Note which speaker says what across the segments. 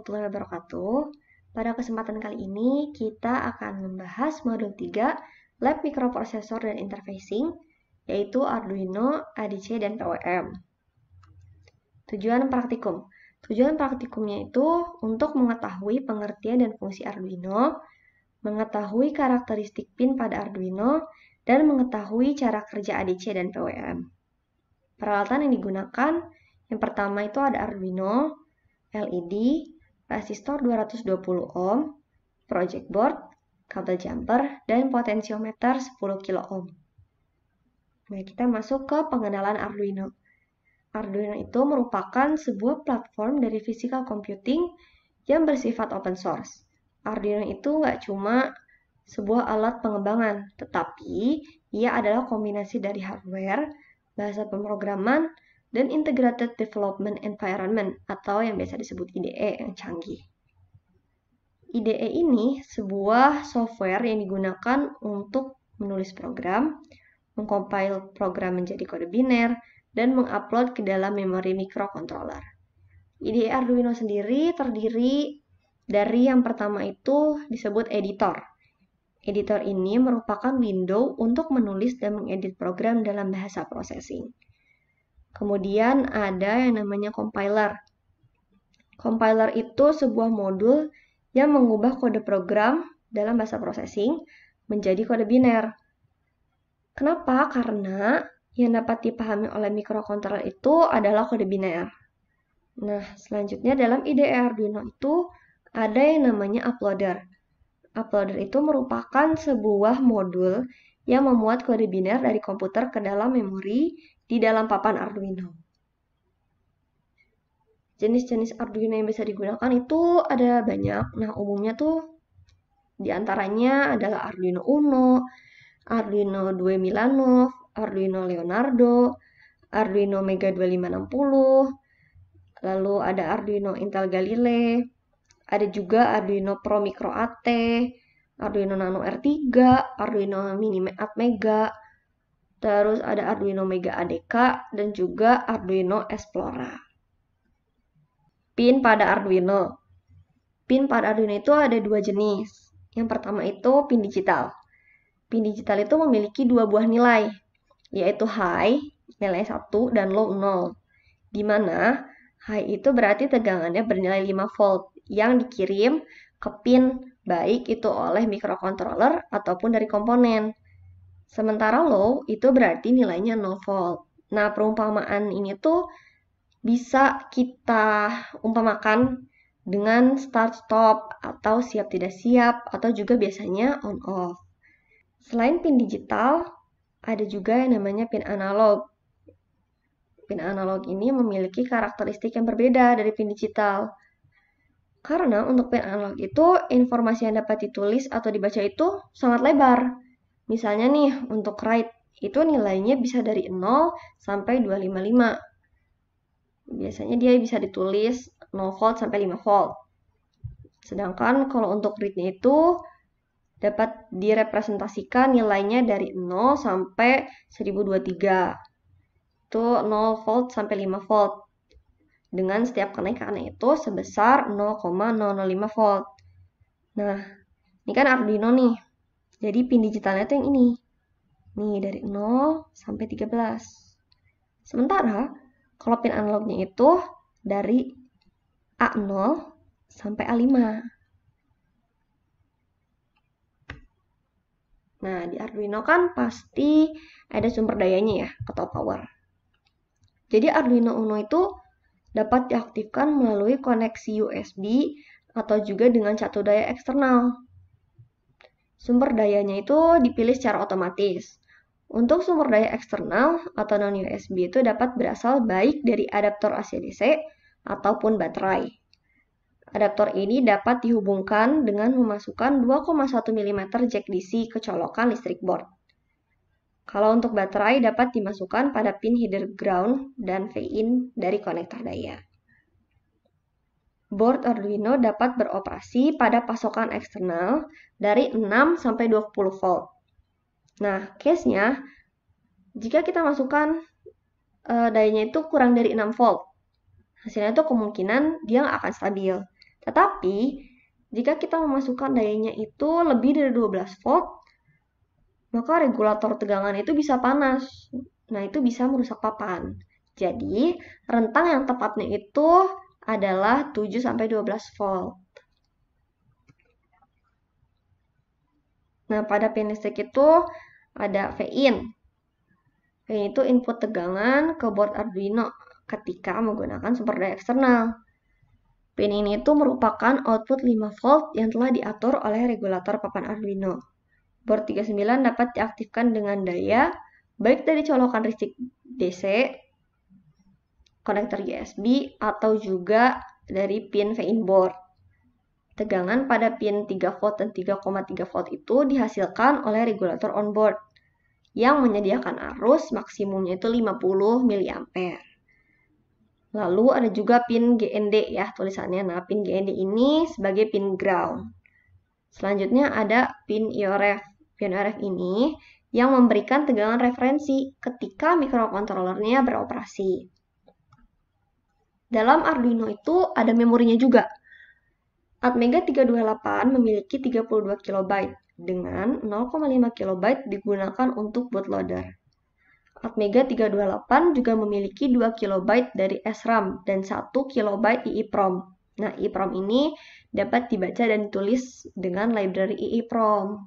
Speaker 1: warahmatullahi wabarakatuh. Pada kesempatan kali ini, kita akan membahas modul 3, Lab Microprocessor dan Interfacing, yaitu Arduino, ADC, dan PWM. Tujuan praktikum. Tujuan praktikumnya itu untuk mengetahui pengertian dan fungsi Arduino, mengetahui karakteristik pin pada Arduino, dan mengetahui cara kerja ADC dan PWM. Peralatan yang digunakan, yang pertama itu ada Arduino, LED, resistor 220 ohm, project board, kabel jumper, dan potensiometer 10 kilo ohm. Nah, kita masuk ke pengenalan Arduino. Arduino itu merupakan sebuah platform dari physical computing yang bersifat open source. Arduino itu nggak cuma sebuah alat pengembangan, tetapi ia adalah kombinasi dari hardware, bahasa pemrograman, dan Integrated Development Environment atau yang biasa disebut IDE yang canggih. IDE ini sebuah software yang digunakan untuk menulis program, mengcompile program menjadi kode biner, dan mengupload ke dalam memori microcontroller. IDE Arduino sendiri terdiri dari yang pertama itu disebut editor. Editor ini merupakan window untuk menulis dan mengedit program dalam bahasa processing. Kemudian ada yang namanya compiler. Compiler itu sebuah modul yang mengubah kode program dalam bahasa processing menjadi kode biner. Kenapa? Karena yang dapat dipahami oleh microcontroller itu adalah kode biner. Nah, selanjutnya dalam IDE Arduino itu ada yang namanya uploader. Uploader itu merupakan sebuah modul yang memuat kode biner dari komputer ke dalam memori di dalam papan Arduino. Jenis-jenis Arduino yang bisa digunakan itu ada banyak. Nah, umumnya tuh diantaranya adalah Arduino Uno, Arduino 2 Milanov, Arduino Leonardo, Arduino Mega 2560, lalu ada Arduino Intel Galilei, ada juga Arduino Pro Micro AT, Arduino Nano R3, Arduino Mini Atmega, terus ada Arduino Mega ADK, dan juga Arduino Explora. Pin pada Arduino. Pin pada Arduino itu ada dua jenis. Yang pertama itu pin digital. Pin digital itu memiliki dua buah nilai, yaitu high, nilai 1, dan low 0. Di mana high itu berarti tegangannya bernilai 5 volt yang dikirim ke pin baik itu oleh microcontroller ataupun dari komponen. Sementara low itu berarti nilainya 0 volt. Nah, perumpamaan ini tuh bisa kita umpamakan dengan start stop atau siap tidak siap atau juga biasanya on off. Selain pin digital, ada juga yang namanya pin analog. Pin analog ini memiliki karakteristik yang berbeda dari pin digital. Karena untuk pin analog itu informasi yang dapat ditulis atau dibaca itu sangat lebar. Misalnya nih, untuk write itu nilainya bisa dari 0 sampai 255. Biasanya dia bisa ditulis 0 volt sampai 5 volt. Sedangkan kalau untuk read-nya itu dapat direpresentasikan nilainya dari 0 sampai 1023. Itu 0 volt sampai 5 volt. Dengan setiap kenaikannya itu sebesar 0,005 volt. Nah, ini kan Arduino nih. Jadi pin digitalnya itu yang ini. Nih, dari 0 sampai 13. Sementara, kalau pin analognya itu dari A0 sampai A5. Nah, di Arduino kan pasti ada sumber dayanya ya, atau power. Jadi Arduino Uno itu dapat diaktifkan melalui koneksi USB atau juga dengan catu daya eksternal. Sumber dayanya itu dipilih secara otomatis. Untuk sumber daya eksternal atau non-USB itu dapat berasal baik dari adaptor AC/DC ataupun baterai. Adaptor ini dapat dihubungkan dengan memasukkan 2,1 mm jack DC ke colokan listrik board. Kalau untuk baterai dapat dimasukkan pada pin header ground dan V-in dari konektor daya. Board Arduino dapat beroperasi pada pasokan eksternal dari 6 sampai 20 volt. Nah, case-nya, jika kita masukkan dayanya itu kurang dari 6 volt, hasilnya itu kemungkinan dia nggak akan stabil. Tetapi, jika kita memasukkan dayanya itu lebih dari 12 volt, maka regulator tegangan itu bisa panas. Nah, itu bisa merusak papan. Jadi, rentang yang tepatnya itu adalah 7-12 volt. Nah, pada pin listrik itu ada Vin. Vin itu input tegangan ke board Arduino ketika menggunakan sumber daya eksternal. Pin ini itu merupakan output 5 volt yang telah diatur oleh regulator papan Arduino. Board 39 dapat diaktifkan dengan daya baik dari colokan listrik DC, konektor USB, atau juga dari pin Vin board. Tegangan pada pin 3 volt dan 3,3 volt itu dihasilkan oleh regulator onboard yang menyediakan arus maksimumnya itu 50 mA. Lalu ada juga pin GND ya tulisannya. Nah, pin GND ini sebagai pin ground. Selanjutnya ada pin IORF. Pin IORF ini yang memberikan tegangan referensi ketika mikrokontrolernya beroperasi. Dalam Arduino itu ada memorinya juga. Atmega 328 memiliki 32 KB dengan 0,5 KB digunakan untuk bootloader. Atmega 328 juga memiliki 2 KB dari SRAM dan 1 KB EEPROM. Nah, EEPROM ini dapat dibaca dan ditulis dengan library EEPROM.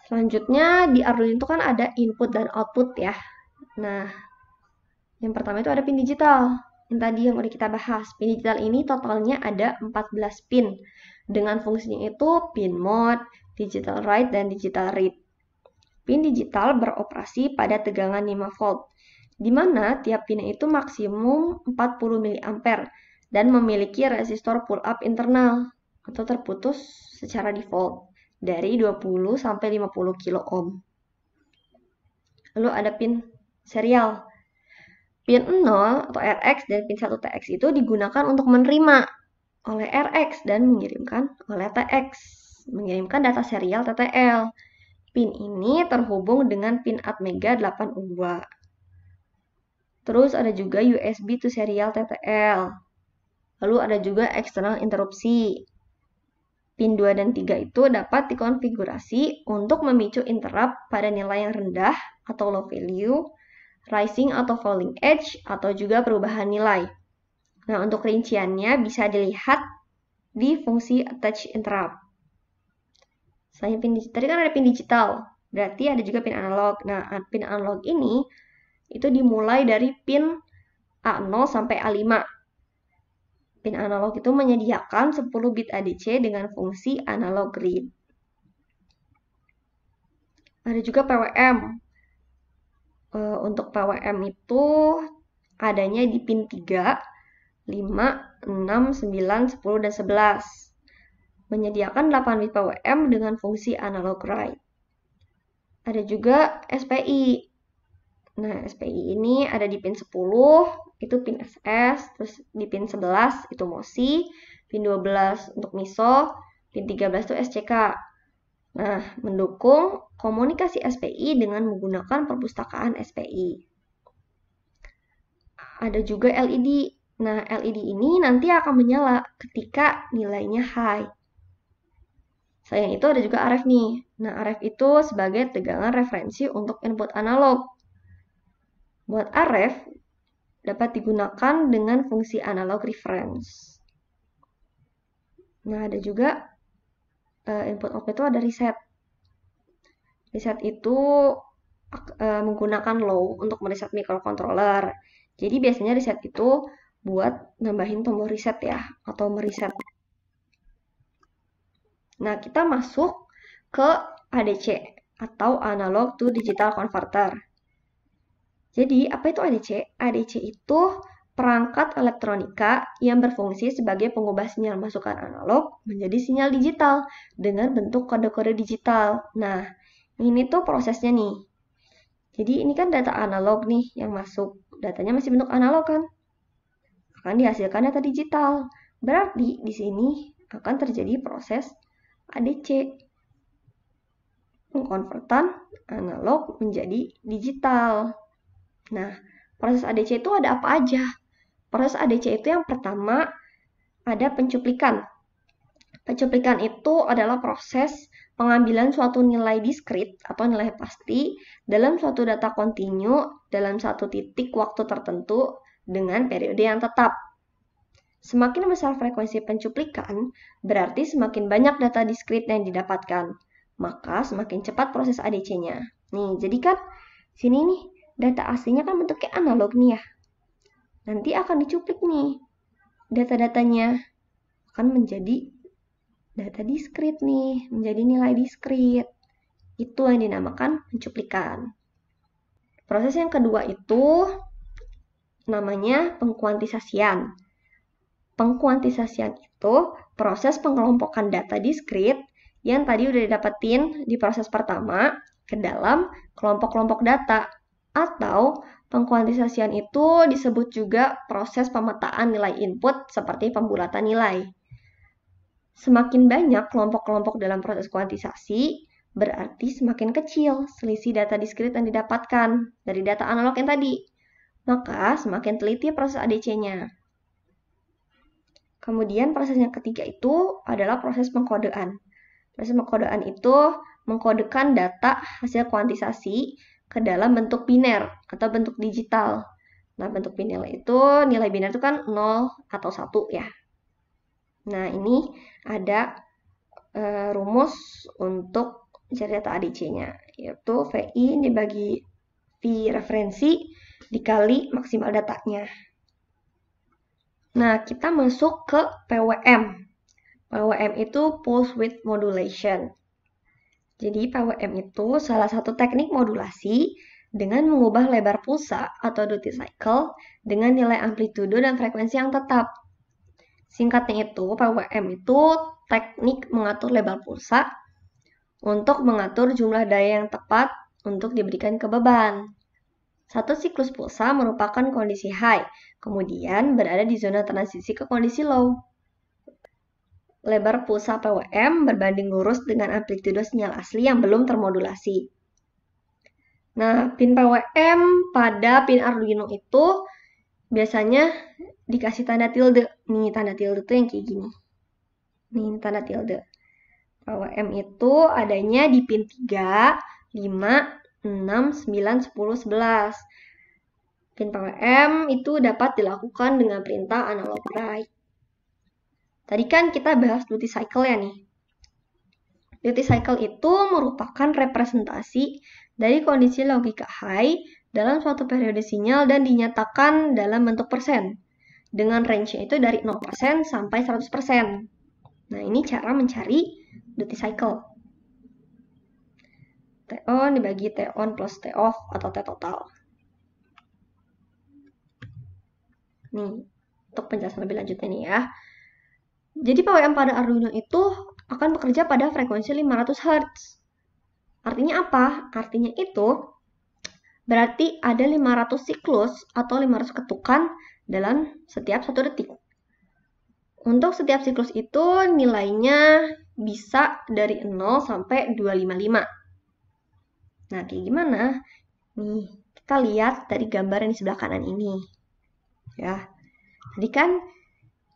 Speaker 1: Selanjutnya di Arduino itu kan ada input dan output ya. Nah, yang pertama itu ada pin digital. Yang tadi yang udah kita bahas. Pin digital ini totalnya ada 14 pin. Dengan fungsinya itu pin mode, digital write, dan digital read. Pin digital beroperasi pada tegangan 5 volt, di mana tiap pin itu maksimum 40 mA dan memiliki resistor pull-up internal atau terputus secara default dari 20-50 kilo ohm. Lalu ada pin serial. Pin 0 atau RX dan pin 1 TX itu digunakan untuk menerima oleh RX dan mengirimkan oleh TX, mengirimkan data serial TTL. Pin ini terhubung dengan pin Atmega 8U2. Terus ada juga USB to serial TTL. Lalu ada juga external interupsi. Pin 2 dan 3 itu dapat dikonfigurasi untuk memicu interrupt pada nilai yang rendah atau low value, rising atau falling edge, atau juga perubahan nilai. Nah, untuk rinciannya bisa dilihat di fungsi attach interrupt. Selain pin digital, tadi kan ada pin digital, berarti ada juga pin analog. Nah, pin analog ini itu dimulai dari pin A0 sampai A5. Pin analog itu menyediakan 10 bit ADC dengan fungsi analog read. Ada juga PWM. Untuk PWM itu adanya di pin 3, 5, 6, 9, 10, dan 11. Menyediakan 8 bit PWM dengan fungsi analog write. Ada juga SPI. Nah, SPI ini ada di pin 10, itu pin SS, terus di pin 11 itu MOSI, pin 12 untuk MISO, pin 13 itu SCK. Nah, mendukung komunikasi SPI dengan menggunakan perpustakaan SPI. Ada juga LED. Nah, LED ini nanti akan menyala ketika nilainya high. Selain itu ada juga RF nih. Nah, RF itu sebagai tegangan referensi untuk input analog. Buat RF dapat digunakan dengan fungsi analog reference. Nah, ada juga input output itu ada reset. Reset itu menggunakan low untuk mereset microcontroller. Jadi biasanya reset itu buat nambahin tombol reset ya, atau mereset. Nah, kita masuk ke ADC atau analog to digital converter. Jadi, apa itu ADC? ADC itu perangkat elektronika yang berfungsi sebagai pengubah sinyal masukan analog menjadi sinyal digital dengan bentuk kode-kode digital. Nah, ini tuh prosesnya nih. Jadi, ini kan data analog nih yang masuk. Datanya masih bentuk analog kan? Akan dihasilkan data digital. Berarti di sini akan terjadi proses ADC. Pengkonvertan analog menjadi digital. Nah, proses ADC itu ada apa aja? Proses ADC itu yang pertama ada pencuplikan. Pencuplikan itu adalah proses pengambilan suatu nilai diskrit atau nilai pasti dalam suatu data kontinu dalam satu titik waktu tertentu dengan periode yang tetap. Semakin besar frekuensi pencuplikan, berarti semakin banyak data diskrit yang didapatkan. Maka semakin cepat proses ADC-nya. Nih, jadi kan sini nih, data aslinya kan bentuknya analog nih ya. Nanti akan dicuplik nih. Data-datanya akan menjadi data diskrit nih, menjadi nilai diskrit. Itu yang dinamakan pencuplikan. Proses yang kedua itu namanya pengkuantisasian. Pengkuantisasian itu proses pengelompokan data diskrit yang tadi udah didapetin di proses pertama ke dalam kelompok-kelompok data. Atau pengkuantisasian itu disebut juga proses pemetaan nilai input seperti pembulatan nilai. Semakin banyak kelompok-kelompok dalam proses kuantisasi, berarti semakin kecil selisih data diskrit yang didapatkan dari data analog yang tadi. Maka semakin teliti proses ADC-nya. Kemudian proses yang ketiga itu adalah proses pengkodean. Proses pengkodean itu mengkodekan data hasil kuantisasi ke dalam bentuk biner atau bentuk digital. Nah, bentuk biner itu, nilai biner itu kan 0 atau 1 ya. Nah, ini ada rumus untuk mencari data ADC-nya, yaitu VI dibagi V referensi dikali maksimal datanya. Nah, kita masuk ke PWM. PWM itu Pulse Width Modulation. Jadi, PWM itu salah satu teknik modulasi dengan mengubah lebar pulsa atau duty cycle dengan nilai amplitudo dan frekuensi yang tetap. Singkatnya itu, PWM itu teknik mengatur lebar pulsa untuk mengatur jumlah daya yang tepat untuk diberikan ke beban. Satu siklus pulsa merupakan kondisi high, kemudian berada di zona transisi ke kondisi low. Lebar pulsa PWM berbanding lurus dengan amplitudo sinyal asli yang belum termodulasi. Nah, pin PWM pada pin Arduino itu biasanya dikasih tanda tilde. Nih, tanda tilde tuh yang kayak gini. Nih, tanda tilde. PWM itu adanya di pin 3, 5, 6, 9, 10, 11. Pin PWM itu dapat dilakukan dengan perintah analog write. Tadi kan kita bahas duty cycle ya nih. Duty cycle itu merupakan representasi dari kondisi logika high dalam suatu periode sinyal dan dinyatakan dalam bentuk persen. Dengan range-nya itu dari 0% sampai 100%. Nah, ini cara mencari duty cycle. T on dibagi T on plus T off atau T total. Nih, untuk penjelasan lebih lanjutnya nih ya. Jadi PWM pada Arduino itu akan bekerja pada frekuensi 500 Hz. Artinya apa? Artinya itu berarti ada 500 siklus atau 500 ketukan dalam setiap 1 detik. Untuk setiap siklus itu nilainya bisa dari 0 sampai 255. Nah, kayak gimana? Nih, kita lihat dari gambar yang di sebelah kanan ini. Ya. Tadi kan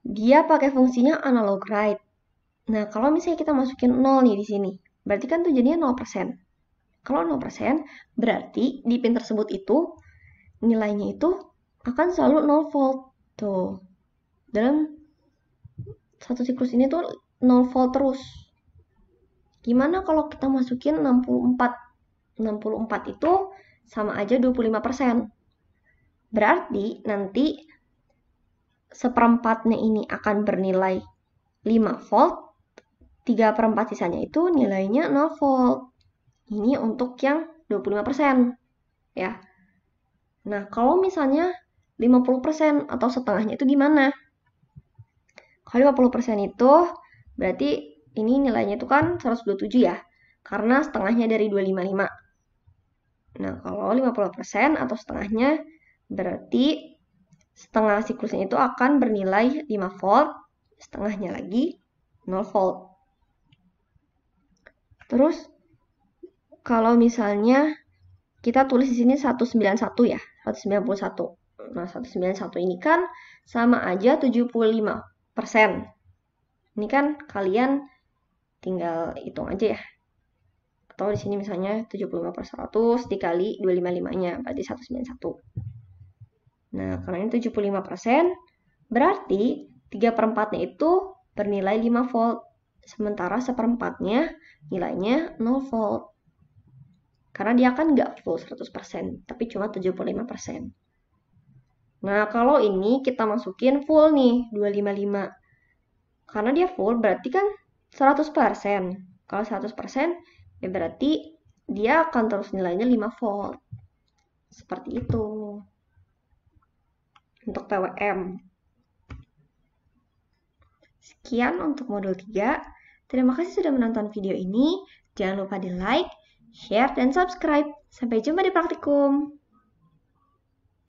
Speaker 1: dia pakai fungsinya analog write. Nah, kalau misalnya kita masukin 0 nih di sini, berarti kan tuh jadinya 0%. Kalau 0%, berarti di pin tersebut itu nilainya itu akan selalu 0 volt. Tuh. Dalam satu siklus ini tuh 0 volt terus. Gimana kalau kita masukin 64? 64 itu sama aja 25%. Berarti nanti seperempatnya ini akan bernilai 5 volt, 3/4 sisanya itu nilainya 0 volt. Ini untuk yang 25%. Ya. Nah, kalau misalnya 50% atau setengahnya itu gimana? Kalau 50% itu berarti ini nilainya itu kan 127 ya. Karena setengahnya dari 255. Nah, kalau 50% atau setengahnya berarti setengah siklusnya itu akan bernilai 5 volt, setengahnya lagi 0 volt. Terus kalau misalnya kita tulis di sini 191 ya, 191. Nah, 191 ini kan sama aja 75%. Ini kan kalian tinggal hitung aja ya. Atau di sini misalnya 75/100 dikali 255-nya, berarti 191. Nah, karena ini 75%, berarti 3/4-nya itu bernilai 5 volt. Sementara 1/4-nya nilainya 0 volt. Karena dia kan nggak full 100%, tapi cuma 75%. Nah, kalau ini kita masukin full nih, 255. Karena dia full berarti kan 100%. Kalau 100%, ya berarti dia akan terus nilainya 5 volt. Seperti itu. Untuk PWM. Sekian untuk modul 3. Terima kasih sudah menonton video ini. Jangan lupa di like, share, dan subscribe. Sampai jumpa di praktikum.